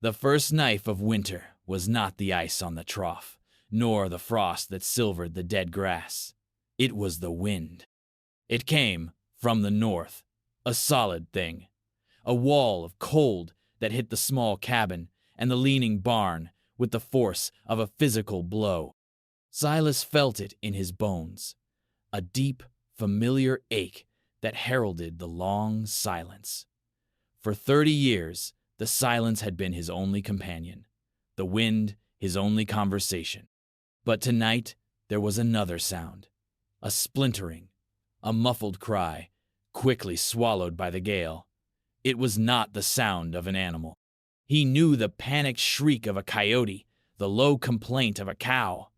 The first knife of winter was not the ice on the trough, nor the frost that silvered the dead grass. It was the wind. It came from the north, a solid thing, a wall of cold that hit the small cabin and the leaning barn with the force of a physical blow. Silas felt it in his bones, a deep, familiar ache that heralded the long silence. For 30 years, the silence had been his only companion, the wind his only conversation. But tonight there was another sound, a splintering, a muffled cry, quickly swallowed by the gale. It was not the sound of an animal. He knew the panicked shriek of a coyote, the low complaint of a cow.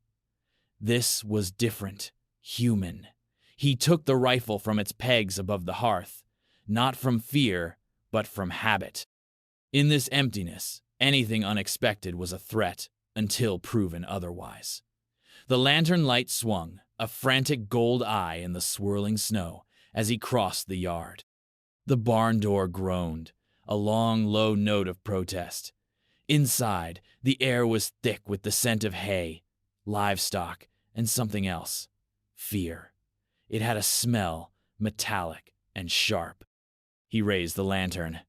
This was different, human. He took the rifle from its pegs above the hearth, not from fear, but from habit. In this emptiness, anything unexpected was a threat until proven otherwise. The lantern light swung, a frantic gold eye in the swirling snow, as he crossed the yard. The barn door groaned, a long, low note of protest. Inside, the air was thick with the scent of hay, livestock, and something else. Fear. It had a smell, metallic and sharp. He raised the lantern.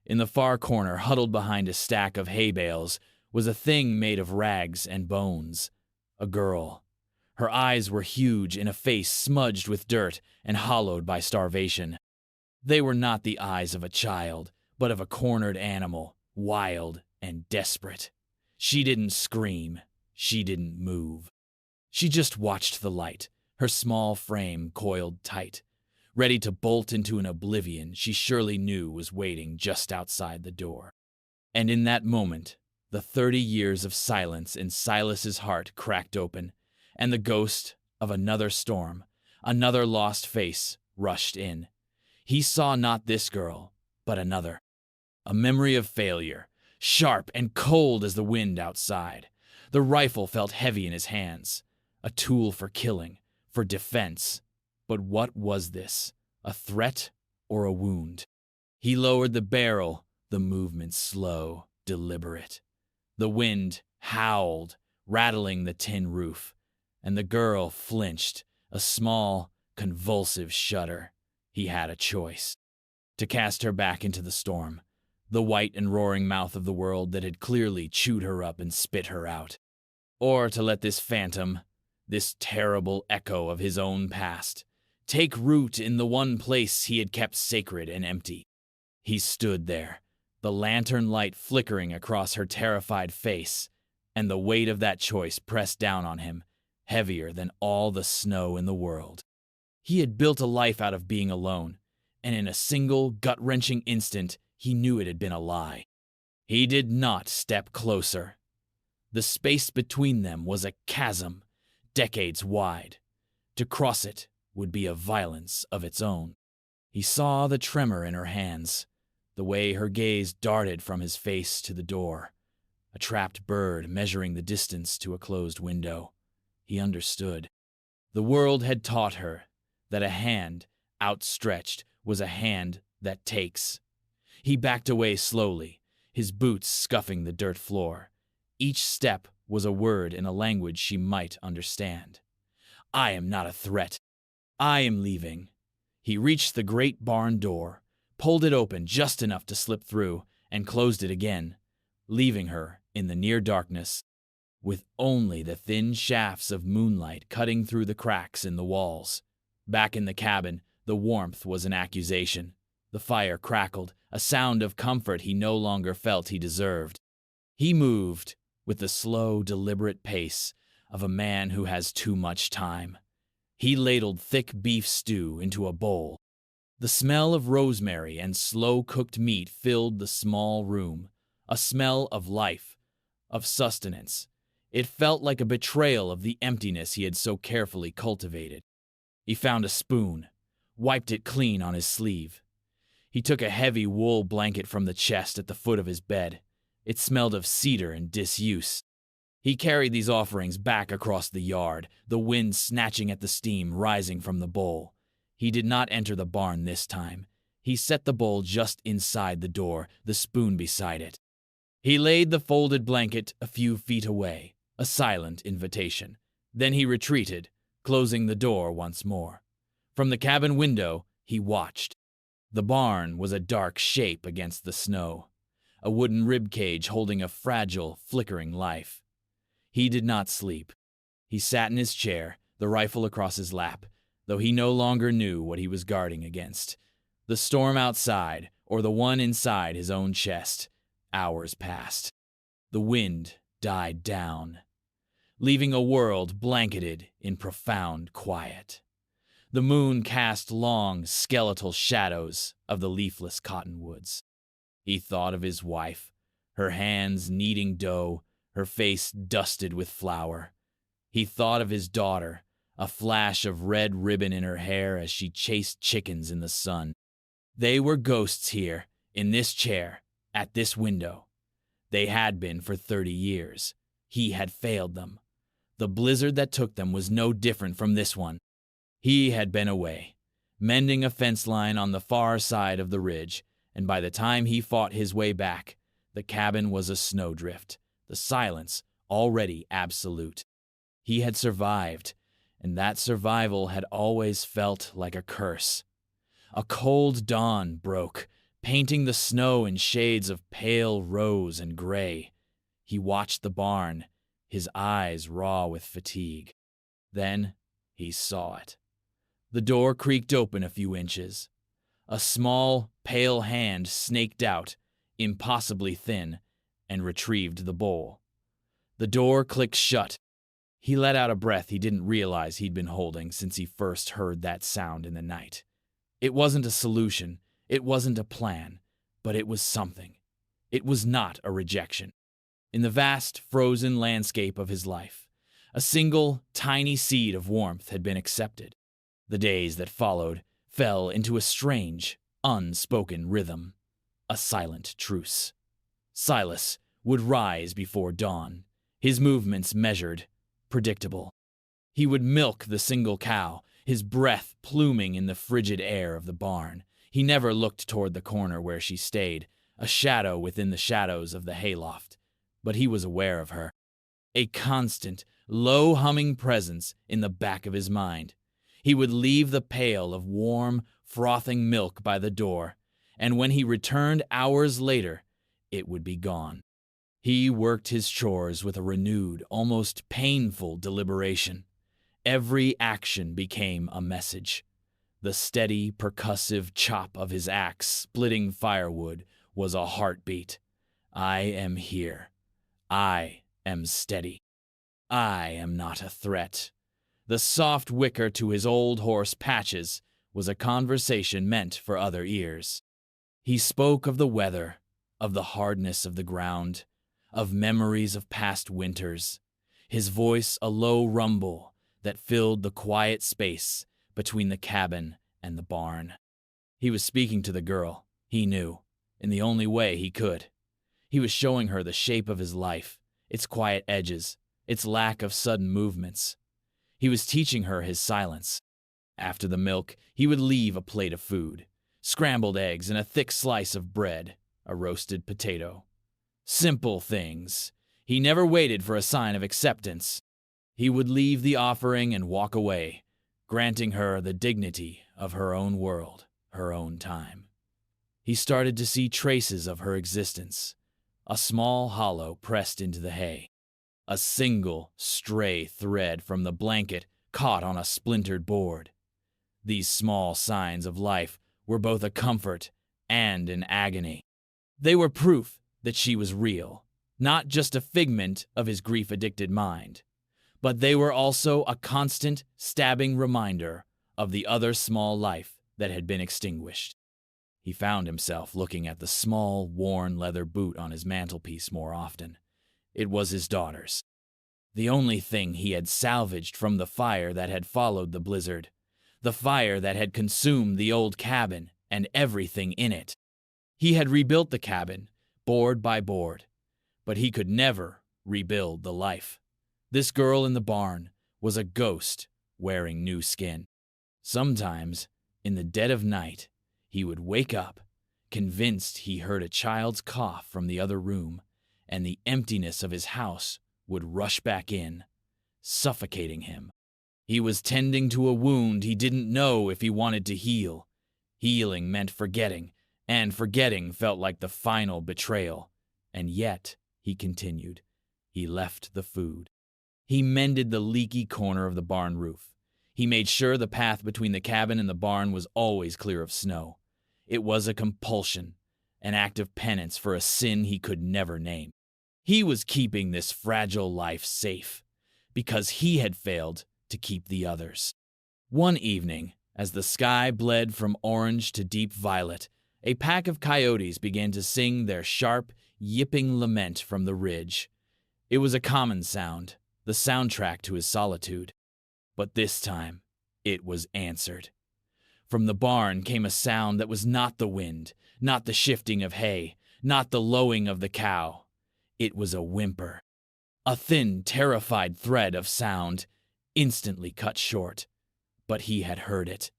In the far corner, huddled behind a stack of hay bales, was a thing made of rags and bones. A girl. Her eyes were huge in a face smudged with dirt and hollowed by starvation. They were not the eyes of a child, but of a cornered animal, wild and desperate. She didn't scream. She didn't move. She just watched the light, her small frame coiled tight, ready to bolt into an oblivion she surely knew was waiting just outside the door. And in that moment, the 30 years of silence in Silas's heart cracked open, and the ghost of another storm, another lost face, rushed in. He saw not this girl, but another. A memory of failure, sharp and cold as the wind outside. The rifle felt heavy in his hands, a tool for killing, for defense. But what was this? A threat or a wound? He lowered the barrel, the movement slow, deliberate. The wind howled, rattling the tin roof, and the girl flinched, a small, convulsive shudder. He had a choice. To cast her back into the storm, the white and roaring mouth of the world that had clearly chewed her up and spit her out. Or to let this phantom, this terrible echo of his own past, take root in the one place he had kept sacred and empty. He stood there, the lantern light flickering across her terrified face, and the weight of that choice pressed down on him, heavier than all the snow in the world. He had built a life out of being alone, and in a single, gut-wrenching instant, he knew it had been a lie. He did not step closer. The space between them was a chasm, decades wide. To cross it would be a violence of its own. He saw the tremor in her hands, the way her gaze darted from his face to the door, a trapped bird measuring the distance to a closed window. He understood. The world had taught her that a hand outstretched was a hand that takes. He backed away slowly, his boots scuffing the dirt floor. Each step was a word in a language she might understand. I am not a threat. I am leaving. He reached the great barn door, pulled it open just enough to slip through, and closed it again, leaving her in the near darkness, with only the thin shafts of moonlight cutting through the cracks in the walls. Back in the cabin, the warmth was an accusation. The fire crackled, a sound of comfort he no longer felt he deserved. He moved with the slow, deliberate pace of a man who has too much time. He ladled thick beef stew into a bowl. The smell of rosemary and slow-cooked meat filled the small room, a smell of life, of sustenance. It felt like a betrayal of the emptiness he had so carefully cultivated. He found a spoon, wiped it clean on his sleeve. He took a heavy wool blanket from the chest at the foot of his bed. It smelled of cedar and disuse. He carried these offerings back across the yard, the wind snatching at the steam rising from the bowl. He did not enter the barn this time. He set the bowl just inside the door, the spoon beside it. He laid the folded blanket a few feet away, a silent invitation. Then he retreated, closing the door once more. From the cabin window, he watched. The barn was a dark shape against the snow, a wooden rib cage holding a fragile, flickering life. He did not sleep. He sat in his chair, the rifle across his lap, though he no longer knew what he was guarding against. The storm outside, or the one inside his own chest. Hours passed. The wind died down, leaving a world blanketed in profound quiet. The moon cast long, skeletal shadows of the leafless cottonwoods. He thought of his wife, her hands kneading dough, her face dusted with flour. He thought of his daughter, a flash of red ribbon in her hair as she chased chickens in the sun. They were ghosts here, in this chair, at this window. They had been for 30 years. He had failed them. The blizzard that took them was no different from this one. He had been away, mending a fence line on the far side of the ridge, and by the time he fought his way back, the cabin was a snowdrift, the silence already absolute. He had survived, and that survival had always felt like a curse. A cold dawn broke, painting the snow in shades of pale rose and gray. He watched the barn, his eyes raw with fatigue. Then he saw it. The door creaked open a few inches. A small, pale hand snaked out, impossibly thin, and retrieved the bowl. The door clicked shut. He let out a breath he didn't realize he'd been holding since he first heard that sound in the night. It wasn't a solution, it wasn't a plan, but it was something. It was not a rejection. In the vast, frozen landscape of his life, a single, tiny seed of warmth had been accepted. The days that followed fell into a strange, unspoken rhythm, a silent truce. Silas would rise before dawn, his movements measured, predictable. He would milk the single cow, his breath pluming in the frigid air of the barn. He never looked toward the corner where she stayed, a shadow within the shadows of the hayloft, but he was aware of her. A constant, low-humming presence in the back of his mind. He would leave the pail of warm, frothing milk by the door, and when he returned hours later, it would be gone. He worked his chores with a renewed, almost painful deliberation. Every action became a message. The steady, percussive chop of his axe splitting firewood was a heartbeat. I am here. I am steady. I am not a threat. The soft wicker to his old horse Patches was a conversation meant for other ears. He spoke of the weather, of the hardness of the ground, of memories of past winters, his voice a low rumble that filled the quiet space between the cabin and the barn. He was speaking to the girl, he knew, in the only way he could. He was showing her the shape of his life, its quiet edges, its lack of sudden movements. He was teaching her his silence. After the milk, he would leave a plate of food, scrambled eggs and a thick slice of bread, a roasted potato. Simple things. He never waited for a sign of acceptance. He would leave the offering and walk away, granting her the dignity of her own world, her own time. He started to see traces of her existence, a small hollow pressed into the hay. A single, stray thread from the blanket caught on a splintered board. These small signs of life were both a comfort and an agony. They were proof that she was real, not just a figment of his grief-addicted mind, but they were also a constant, stabbing reminder of the other small life that had been extinguished. He found himself looking at the small, worn leather boot on his mantelpiece more often. It was his daughter's. The only thing he had salvaged from the fire that had followed the blizzard, the fire that had consumed the old cabin and everything in it. He had rebuilt the cabin, board by board, but he could never rebuild the life. This girl in the barn was a ghost wearing new skin. Sometimes, in the dead of night, he would wake up, convinced he heard a child's cough from the other room, and the emptiness of his house would rush back in, suffocating him. He was tending to a wound he didn't know if he wanted to heal. Healing meant forgetting, and forgetting felt like the final betrayal. And yet, he continued, he left the food. He mended the leaky corner of the barn roof. He made sure the path between the cabin and the barn was always clear of snow. It was a compulsion, an act of penance for a sin he could never name. He was keeping this fragile life safe, because he had failed to keep the others. One evening, as the sky bled from orange to deep violet, a pack of coyotes began to sing their sharp, yipping lament from the ridge. It was a common sound, the soundtrack to his solitude. But this time, it was answered. From the barn came a sound that was not the wind, not the shifting of hay, not the lowing of the cow. It was a whimper, a thin, terrified thread of sound, instantly cut short. But he had heard it.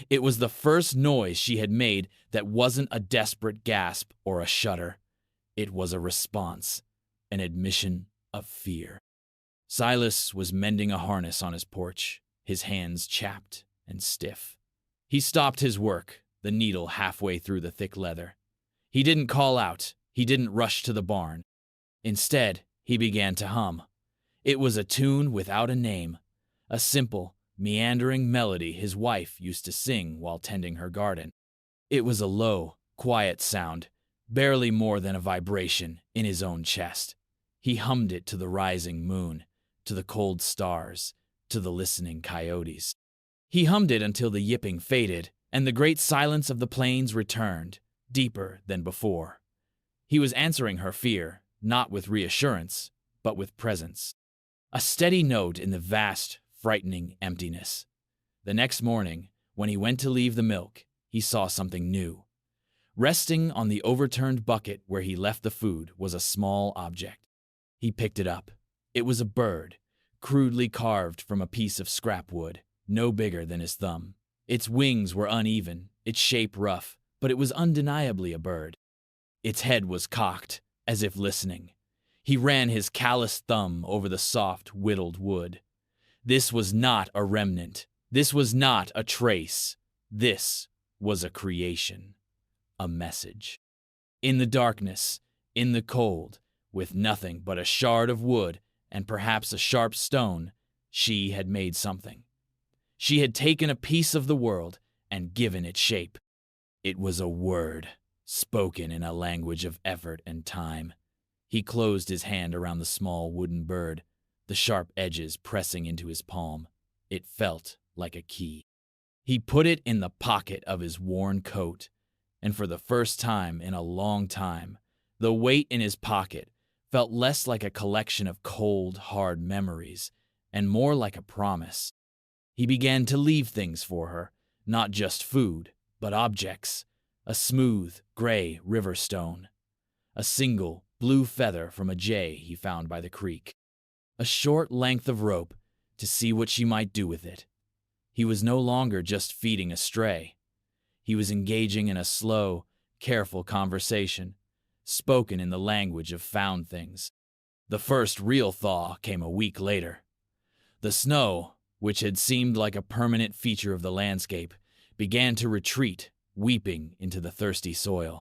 It was the first noise she had made that wasn't a desperate gasp or a shudder. It was a response, an admission of fear. Silas was mending a harness on his porch, his hands chapped and stiff. He stopped his work, the needle halfway through the thick leather. He didn't call out. He didn't rush to the barn. Instead, he began to hum. It was a tune without a name, a simple, meandering melody his wife used to sing while tending her garden. It was a low, quiet sound, barely more than a vibration in his own chest. He hummed it to the rising moon, to the cold stars, to the listening coyotes. He hummed it until the yipping faded, and the great silence of the plains returned, deeper than before. He was answering her fear, not with reassurance, but with presence. A steady note in the vast, frightening emptiness. The next morning, when he went to leave the milk, he saw something new. Resting on the overturned bucket where he left the food was a small object. He picked it up. It was a bird, crudely carved from a piece of scrap wood, no bigger than his thumb. Its wings were uneven, its shape rough, but it was undeniably a bird. Its head was cocked, as if listening. He ran his calloused thumb over the soft, whittled wood. This was not a remnant. This was not a trace. This was a creation, a message. In the darkness, in the cold, with nothing but a shard of wood and perhaps a sharp stone, she had made something. She had taken a piece of the world and given it shape. It was a word, spoken in a language of effort and time. He closed his hand around the small wooden bird, the sharp edges pressing into his palm. It felt like a key. He put it in the pocket of his worn coat, and for the first time in a long time, the weight in his pocket felt less like a collection of cold, hard memories, and more like a promise. He began to leave things for her, not just food, but objects. A smooth, gray river stone. A single, blue feather from a jay he found by the creek. A short length of rope to see what she might do with it. He was no longer just feeding a stray. He was engaging in a slow, careful conversation, spoken in the language of found things. The first real thaw came a week later. The snow, which had seemed like a permanent feature of the landscape, began to retreat, weeping into the thirsty soil.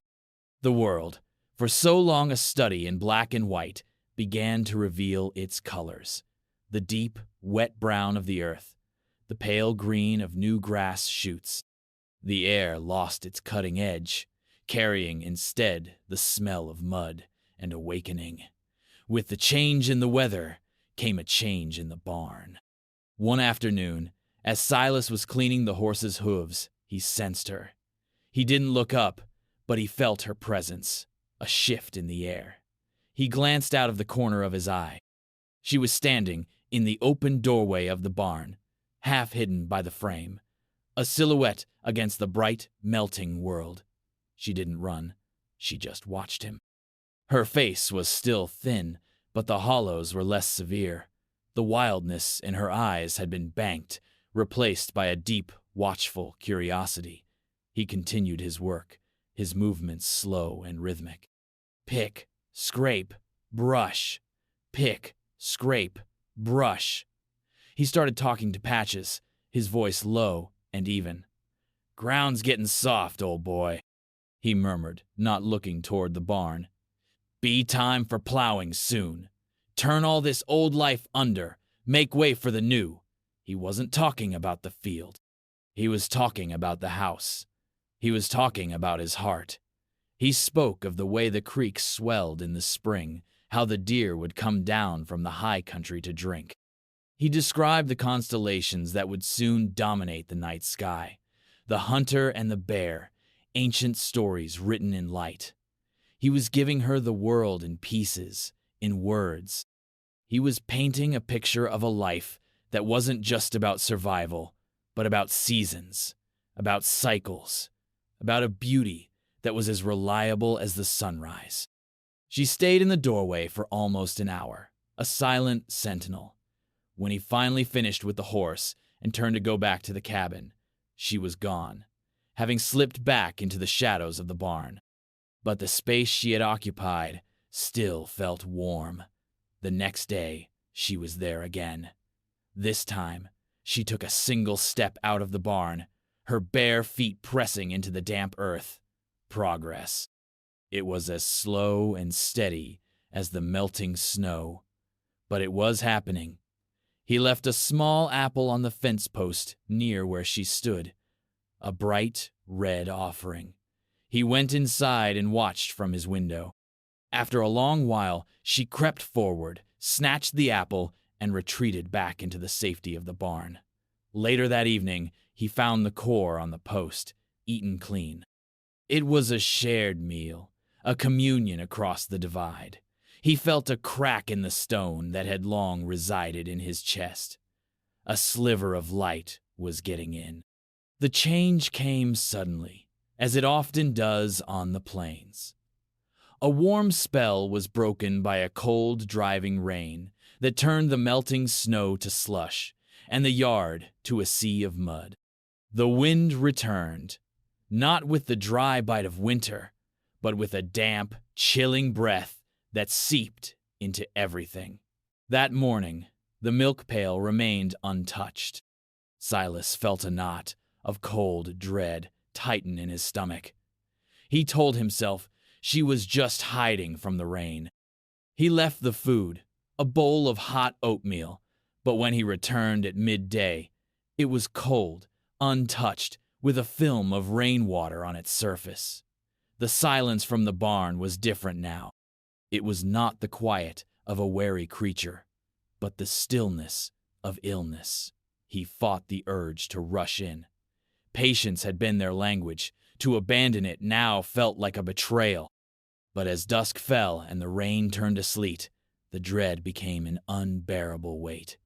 The world, for so long a study in black and white, began to reveal its colors. The deep, wet brown of the earth, the pale green of new grass shoots. The air lost its cutting edge, carrying instead the smell of mud and awakening. With the change in the weather came a change in the barn. One afternoon, as Silas was cleaning the horse's hooves, he sensed her. He didn't look up, but he felt her presence, a shift in the air. He glanced out of the corner of his eye. She was standing in the open doorway of the barn, half hidden by the frame, a silhouette against the bright, melting world. She didn't run. She just watched him. Her face was still thin, but the hollows were less severe. The wildness in her eyes had been banked, replaced by a deep, watchful curiosity. He continued his work, his movements slow and rhythmic. Pick, scrape, Brush. Pick. Scrape. Brush. He started talking to Patches, his voice low and even. "Ground's getting soft, old boy," he murmured, not looking toward the barn. "Be time for plowing soon. Turn all this old life under. Make way for the new." He wasn't talking about the field. He was talking about the house. He was talking about his heart. He spoke of the way the creek swelled in the spring, how the deer would come down from the high country to drink. He described the constellations that would soon dominate the night sky, the hunter and the bear, ancient stories written in light. He was giving her the world in pieces, in words. He was painting a picture of a life that wasn't just about survival, but about seasons, about cycles, about a beauty that was as reliable as the sunrise. She stayed in the doorway for almost an hour, a silent sentinel. When he finally finished with the horse and turned to go back to the cabin, she was gone, having slipped back into the shadows of the barn. But the space she had occupied still felt warm. The next day, she was there again. This time, she took a single step out of the barn, her bare feet pressing into the damp earth. Progress. It was as slow and steady as the melting snow, but it was happening. He left a small apple on the fence post near where she stood, a bright red offering. He went inside and watched from his window. After a long while, she crept forward, snatched the apple, and retreated back into the safety of the barn. Later that evening, he found the core on the post, eaten clean. It was a shared meal, a communion across the divide. He felt a crack in the stone that had long resided in his chest. A sliver of light was getting in. The change came suddenly, as it often does on the plains. A warm spell was broken by a cold, driving rain that turned the melting snow to slush and the yard to a sea of mud. The wind returned, not with the dry bite of winter, but with a damp, chilling breath that seeped into everything. That morning, the milk pail remained untouched. Silas felt a knot of cold dread tighten in his stomach. He told himself she was just hiding from the rain. He left the food, a bowl of hot oatmeal, but when he returned at midday, it was cold, untouched, with a film of rainwater on its surface. The silence from the barn was different now. It was not the quiet of a wary creature, but the stillness of illness. He fought the urge to rush in. Patience had been their language. To abandon it now felt like a betrayal. But as dusk fell and the rain turned to sleet, the dread became an unbearable weight.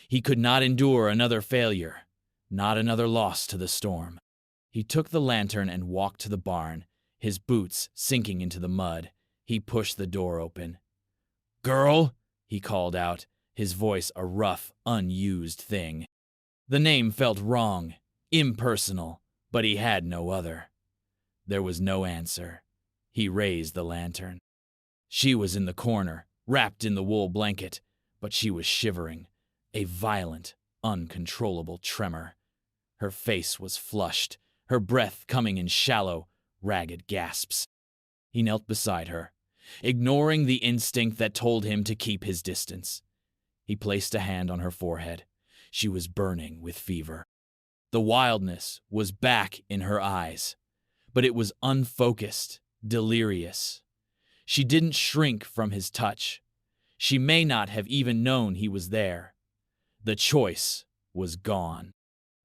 He could not endure another failure, not another loss to the storm. He took the lantern and walked to the barn, his boots sinking into the mud. He pushed the door open. "Girl," he called out, his voice a rough, unused thing. The name felt wrong, impersonal, but he had no other. There was no answer. He raised the lantern. She was in the corner, wrapped in the wool blanket, but she was shivering, a violent, uncontrollable tremor. Her face was flushed, her breath coming in shallow, ragged gasps. He knelt beside her, ignoring the instinct that told him to keep his distance. He placed a hand on her forehead. She was burning with fever. The wildness was back in her eyes, but it was unfocused, delirious. She didn't shrink from his touch. She may not have even known he was there. The choice was gone.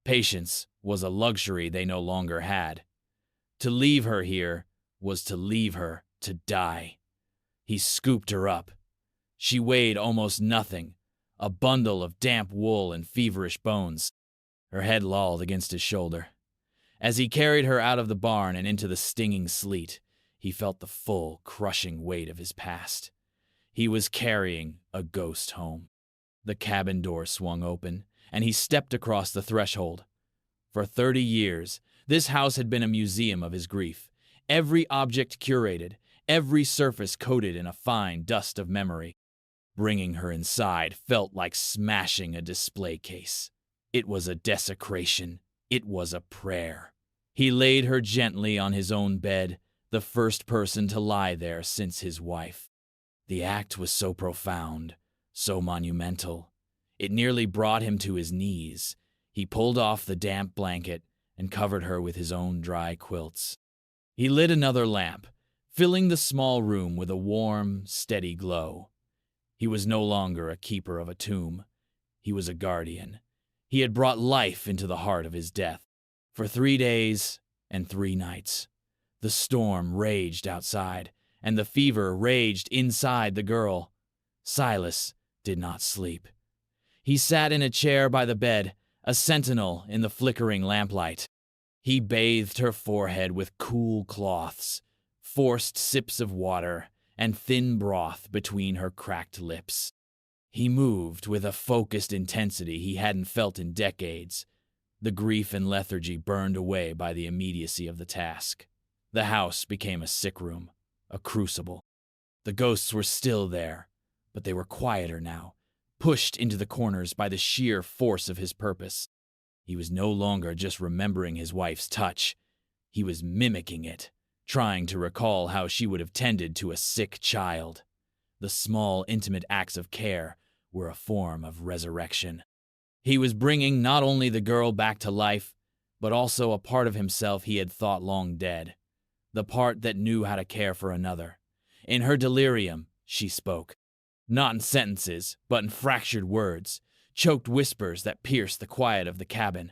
Patience was a luxury they no longer had. To leave her here was to leave her to die. He scooped her up. She weighed almost nothing, a bundle of damp wool and feverish bones. Her head lolled against his shoulder. As he carried her out of the barn and into the stinging sleet, he felt the full, crushing weight of his past. He was carrying a ghost home. The cabin door swung open, and he stepped across the threshold. For 30 years, this house had been a museum of his grief, every object curated, every surface coated in a fine dust of memory. Bringing her inside felt like smashing a display case. It was a desecration. It was a prayer. He laid her gently on his own bed, the first person to lie there since his wife. The act was so profound, so monumental. It nearly brought him to his knees. He pulled off the damp blanket and covered her with his own dry quilts. He lit another lamp, filling the small room with a warm, steady glow. He was no longer a keeper of a tomb. He was a guardian. He had brought life into the heart of his death. For 3 days and 3 nights, the storm raged outside, and the fever raged inside the girl. Silas did not sleep. He sat in a chair by the bed, a sentinel in the flickering lamplight. He bathed her forehead with cool cloths, forced sips of water, and thin broth between her cracked lips. He moved with a focused intensity he hadn't felt in decades. The grief and lethargy burned away by the immediacy of the task. The house became a sick room, a crucible. The ghosts were still there, but they were quieter now, pushed into the corners by the sheer force of his purpose. He was no longer just remembering his wife's touch. He was mimicking it, trying to recall how she would have tended to a sick child. The small, intimate acts of care were a form of resurrection. He was bringing not only the girl back to life, but also a part of himself he had thought long dead. The part that knew how to care for another. In her delirium, she spoke. Not in sentences, but in fractured words, choked whispers that pierced the quiet of the cabin.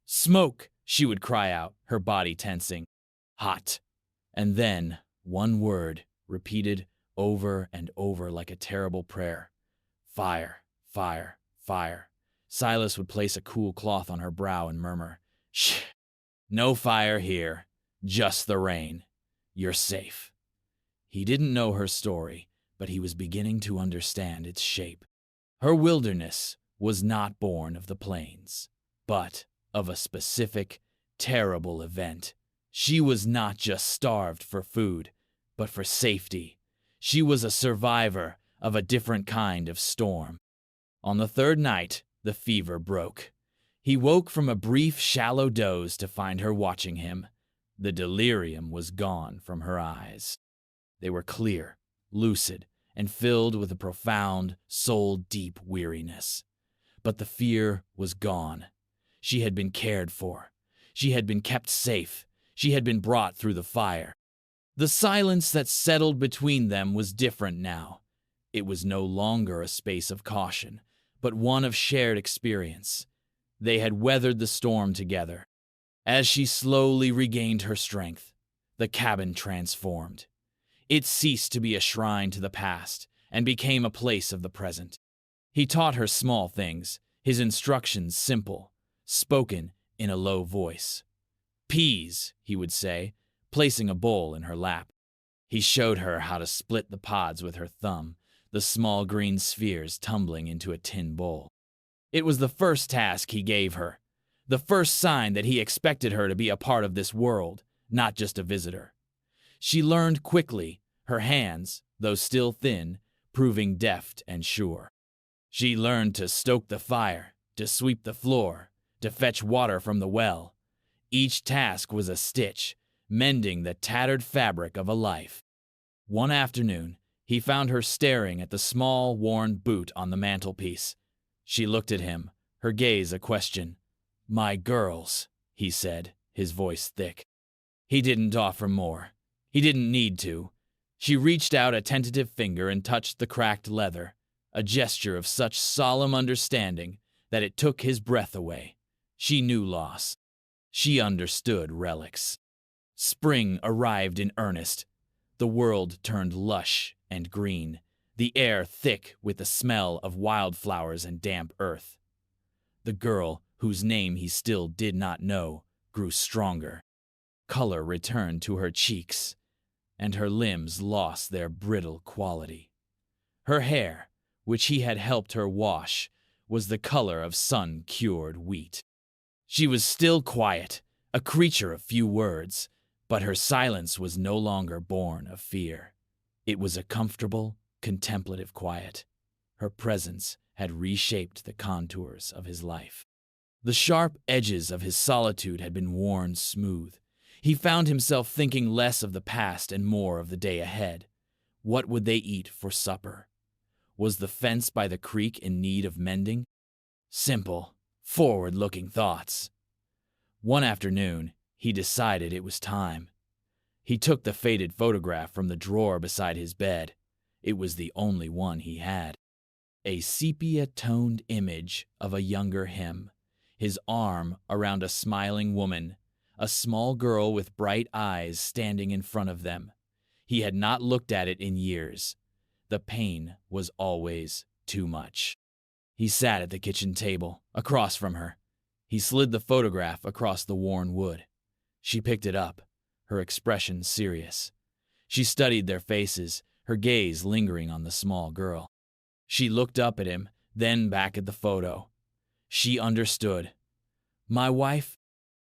"Smoke!" she would cry out, her body tensing. "Hot." And then, one word, repeated over and over like a terrible prayer. "Fire, fire, fire." Silas would place a cool cloth on her brow and murmur, "Shh, no fire here, just the rain. You're safe." He didn't know her story, but he was beginning to understand its shape. Her wilderness was not born of the plains, but of a specific, terrible event. She was not just starved for food, but for safety. She was a survivor of a different kind of storm. On the 3rd night, the fever broke. He woke from a brief, shallow doze to find her watching him. The delirium was gone from her eyes. They were clear, lucid, and filled with a profound, soul-deep weariness. But the fear was gone. She had been cared for. She had been kept safe. She had been brought through the fire. The silence that settled between them was different now. It was no longer a space of caution, but one of shared experience. They had weathered the storm together. As she slowly regained her strength, the cabin transformed. It ceased to be a shrine to the past and became a place of the present. He taught her small things, his instructions simple, spoken in a low voice. "Peas," he would say, placing a bowl in her lap. He showed her how to split the pods with her thumb, the small green spheres tumbling into a tin bowl. It was the first task he gave her, the first sign that he expected her to be a part of this world, not just a visitor. She learned quickly, her hands, though still thin, proving deft and sure. She learned to stoke the fire, to sweep the floor, to fetch water from the well. Each task was a stitch, mending the tattered fabric of a life. One afternoon, he found her staring at the small, worn boot on the mantelpiece. She looked at him, her gaze a question. "My girls," he said, his voice thick. He didn't offer more. He didn't need to. She reached out a tentative finger and touched the cracked leather, a gesture of such solemn understanding that it took his breath away. She knew loss. She understood relics. Spring arrived in earnest. The world turned lush and green, the air thick with the smell of wildflowers and damp earth. The girl, whose name he still did not know, grew stronger. Color returned to her cheeks, and her limbs lost their brittle quality. Her hair, which he had helped her wash, was the color of sun-cured wheat. She was still quiet, a creature of few words, But her silence was no longer born of fear. It was a comfortable, contemplative quiet. Her presence had reshaped the contours of his life. The sharp edges of his solitude had been worn smooth. He found himself thinking less of the past and more of the day ahead. What would they eat for supper? Was the fence by the creek in need of mending? Simple, forward-looking thoughts. One afternoon, he decided it was time. He took the faded photograph from the drawer beside his bed. It was the only one he had. A sepia-toned image of a younger him, his arm around a smiling woman, a small girl with bright eyes standing in front of them. He had not looked at it in years. The pain was always too much. He sat at the kitchen table, across from her. He slid the photograph across the worn wood. She picked it up, her expression serious. She studied their faces, her gaze lingering on the small girl. She looked up at him, then back at the photo. She understood. "My wife,"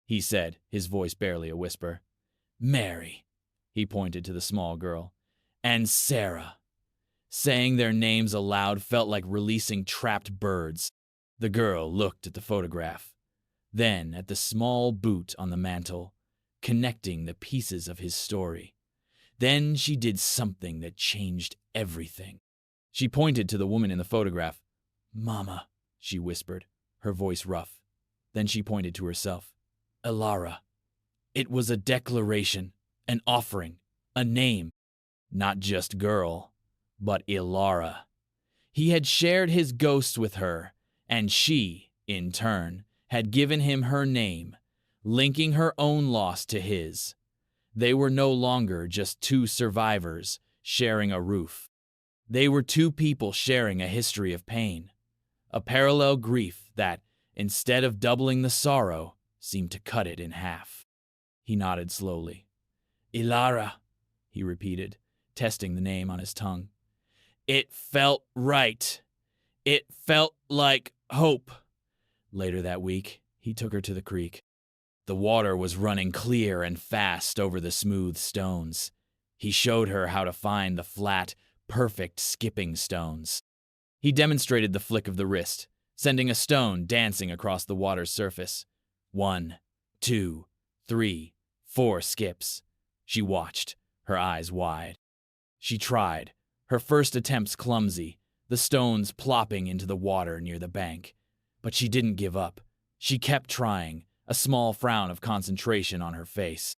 he said, his voice barely a whisper. "Mary," he pointed to the small girl, "and Sarah." Saying their names aloud felt like releasing trapped birds. The girl looked at the photograph, then at the small boot on the mantel, connecting the pieces of his story. Then she did something that changed everything. She pointed to the woman in the photograph. "Mama," she whispered, her voice rough. Then she pointed to herself. "Ilara." It was a declaration, an offering, a name. Not just girl, but Ilara. He had shared his ghost with her, and she, in turn, had given him her name, linking her own loss to his. They were no longer just two survivors sharing a roof. They were two people sharing a history of pain, a parallel grief that, instead of doubling the sorrow, seemed to cut it in half. He nodded slowly. "Ilara," he repeated, testing the name on his tongue. "It felt right. It felt like hope." Later that week, he took her to the creek. The water was running clear and fast over the smooth stones. He showed her how to find the flat, perfect skipping stones. He demonstrated the flick of the wrist, sending a stone dancing across the water's surface. 1, 2, 3, 4 skips. She watched, her eyes wide. She tried, her first attempts clumsy, the stones plopping into the water near the bank. But she didn't give up. She kept trying, a small frown of concentration on her face.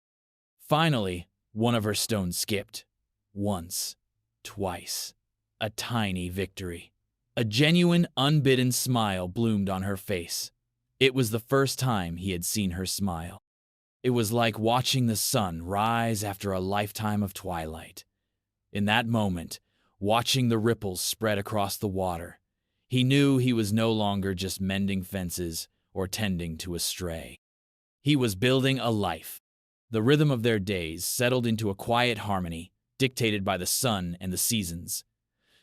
Finally, one of her stones skipped. Once. Twice. A tiny victory. A genuine, unbidden smile bloomed on her face. It was the first time he had seen her smile. It was like watching the sun rise after a lifetime of twilight. In that moment, watching the ripples spread across the water, he knew he was no longer just mending fences or tending to a stray. He was building a life. The rhythm of their days settled into a quiet harmony, dictated by the sun and the seasons.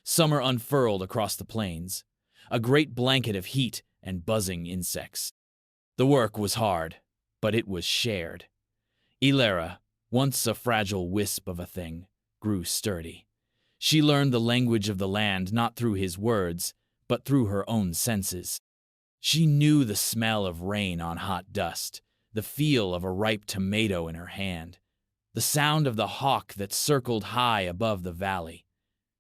Summer unfurled across the plains, a great blanket of heat and buzzing insects. The work was hard, but it was shared. Ilara, once a fragile wisp of a thing, grew sturdy. She learned the language of the land not through his words, but through her own senses. She knew the smell of rain on hot dust, the feel of a ripe tomato in her hand, the sound of the hawk that circled high above the valley.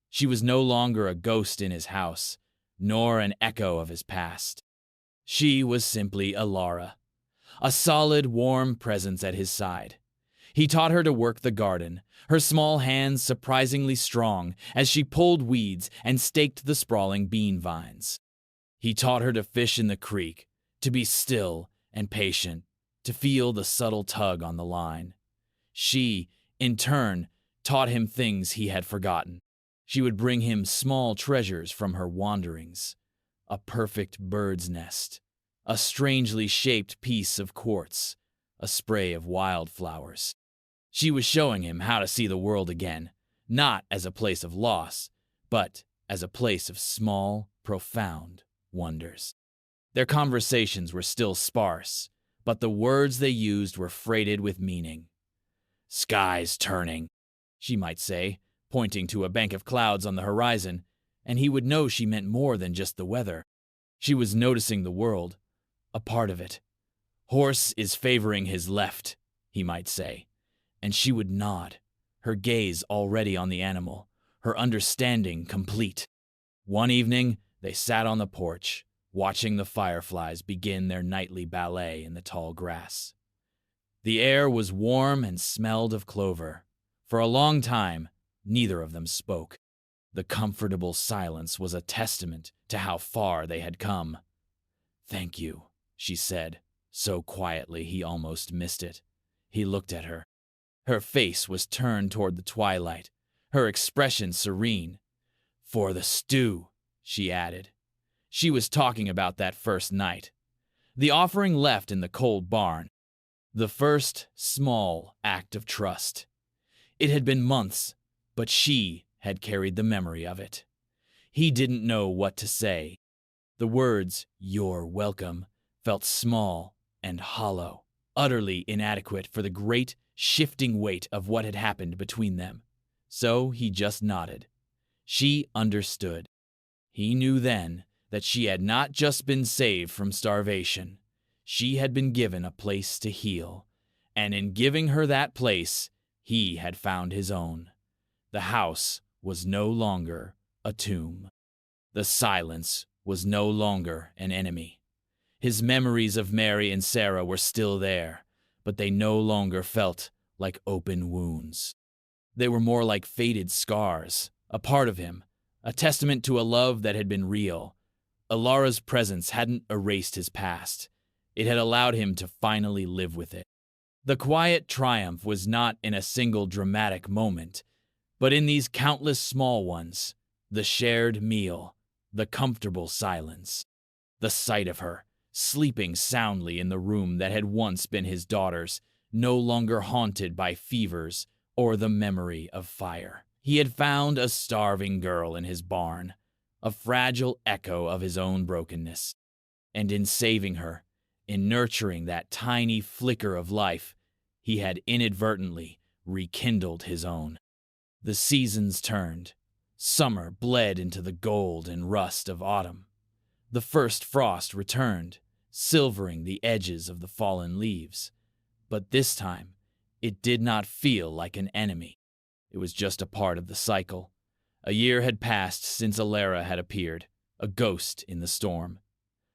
She was no longer a ghost in his house, nor an echo of his past. She was simply Ilara, a solid, warm presence at his side. He taught her to work the garden, her small hands surprisingly strong as she pulled weeds and staked the sprawling bean vines. He taught her to fish in the creek, to be still and patient, to feel the subtle tug on the line. She, in turn, taught him things he had forgotten. She would bring him small treasures from her wanderings, a perfect bird's nest, a strangely shaped piece of quartz, a spray of wildflowers. She was showing him how to see the world again, not as a place of loss, but as a place of small, profound wonders. Their conversations were still sparse, but the words they used were freighted with meaning. "Sky's turning," she might say, pointing to a bank of clouds on the horizon, and he would know she meant more than just the weather. She was noticing the world, a part of it. "Horse is favoring his left," he might say, and she would nod, her gaze already on the animal, her understanding complete. One evening, they sat on the porch, watching the fireflies begin their nightly ballet in the tall grass. The air was warm and smelled of clover. For a long time, neither of them spoke. The comfortable silence was a testament to how far they had come. "Thank you," she said, so quietly he almost missed it. He looked at her. Her face was turned toward the twilight, her expression serene. "For the stew," she added. She was talking about that first night. The offering left in the cold barn. The first small act of trust. It had been months, but she had carried the memory of it. He didn't know what to say. The words, "You're welcome," felt small and hollow, utterly inadequate for the great, shifting weight of what had happened between them. So he just nodded. She understood. He knew then that she had not just been saved from starvation. She had been given a place to heal, and in giving her that place, he had found his own. The house was no longer a tomb. The silence was no longer an enemy. His memories of Mary and Sarah were still there, but they no longer felt like open wounds. They were more like faded scars, a part of him, a testament to a love that had been real. Alara's presence hadn't erased his past. It had allowed him to finally live with it. The quiet triumph was not in a single dramatic moment, but in these countless small ones, the shared meal, the comfortable silence, the sight of her, sleeping soundly in the room that had once been his daughter's, no longer haunted by fevers or the memory of fire. He had found a starving girl in his barn, a fragile echo of his own brokenness. And in saving her, in nurturing that tiny flicker of life, he had inadvertently rekindled his own. The seasons turned. Summer bled into the gold and rust of autumn. The first frost returned, silvering the edges of the fallen leaves. But this time, it did not feel like an enemy. It was just a part of the cycle. A year had passed since Alara had appeared, a ghost in the storm.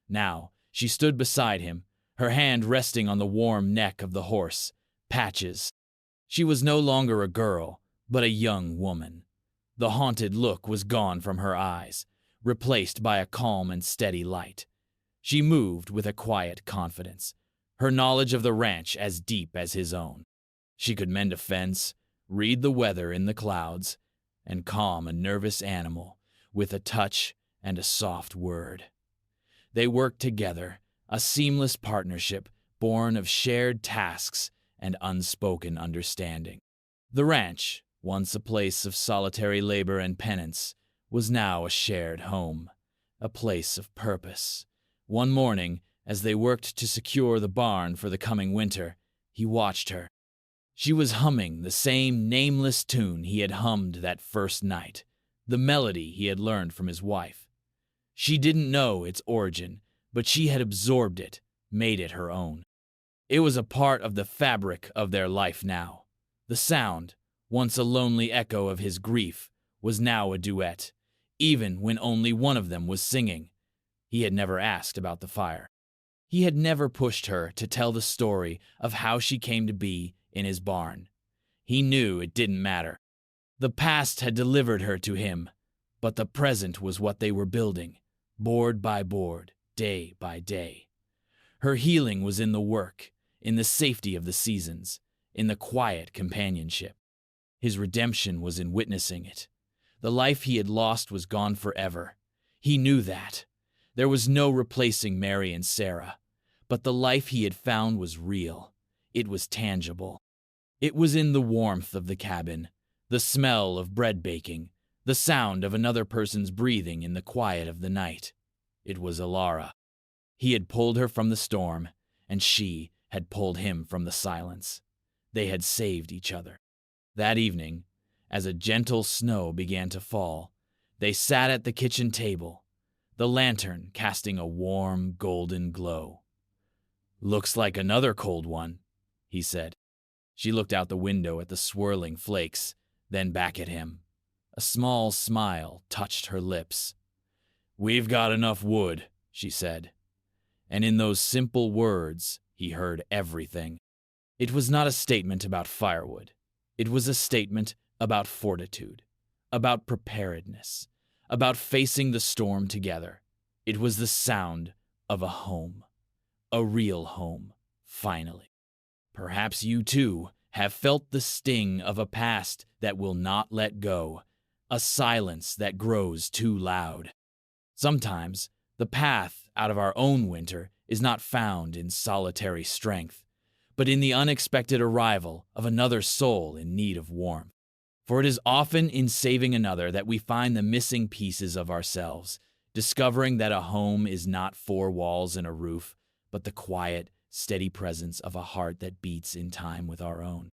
Now, she stood beside him, her hand resting on the warm neck of the horse, Patches. She was no longer a girl, but a young woman. The haunted look was gone from her eyes, replaced by a calm and steady light. She moved with a quiet confidence, her knowledge of the ranch as deep as his own. She could mend a fence, read the weather in the clouds, and calm a nervous animal with a touch and a soft word. They worked together, a seamless partnership born of shared tasks and unspoken understanding. The ranch, once a place of solitary labor and penance, was now a shared home, a place of purpose. One morning, as they worked to secure the barn for the coming winter, he watched her. She was humming the same nameless tune he had hummed that first night, the melody he had learned from his wife. She didn't know its origin, but she had absorbed it, made it her own. It was a part of the fabric of their life now. The sound, once a lonely echo of his grief, was now a duet, even when only one of them was singing. He had never asked about the fire. He had never pushed her to tell the story of how she came to be in his barn. He knew it didn't matter. The past had delivered her to him, but the present was what they were building, board by board, day by day. Her healing was in the work, in the safety of the seasons, in the quiet companionship. His redemption was in witnessing it. The life he had lost was gone forever. He knew that. There was no replacing Mary and Sarah, but the life he had found was real. It was tangible. It was in the warmth of the cabin, the smell of bread baking, the sound of another person's breathing in the quiet of the night. It was Alara. He had pulled her from the storm, and she had pulled him from the silence. they had saved each other. That evening, as a gentle snow began to fall, they sat at the kitchen table, the lantern casting a warm, golden glow. "Looks like another cold one," he said. She looked out the window at the swirling flakes, then back at him. A small smile touched her lips. "We've got enough wood," she said. And in those simple words, he heard everything. It was not a statement about firewood. It was a statement about fortitude, about preparedness, about facing the storm together. It was the sound of a home, a real home, finally. Perhaps you, too, have felt the sting of a past that will not let go, a silence that grows too loud. Sometimes, the path out of our own winter is not found in solitary strength, but in the unexpected arrival of another soul in need of warmth. For it is often in saving another that we find the missing pieces of ourselves, discovering that a home is not four walls and a roof, but the quiet, steady presence of a heart that beats in time with our own.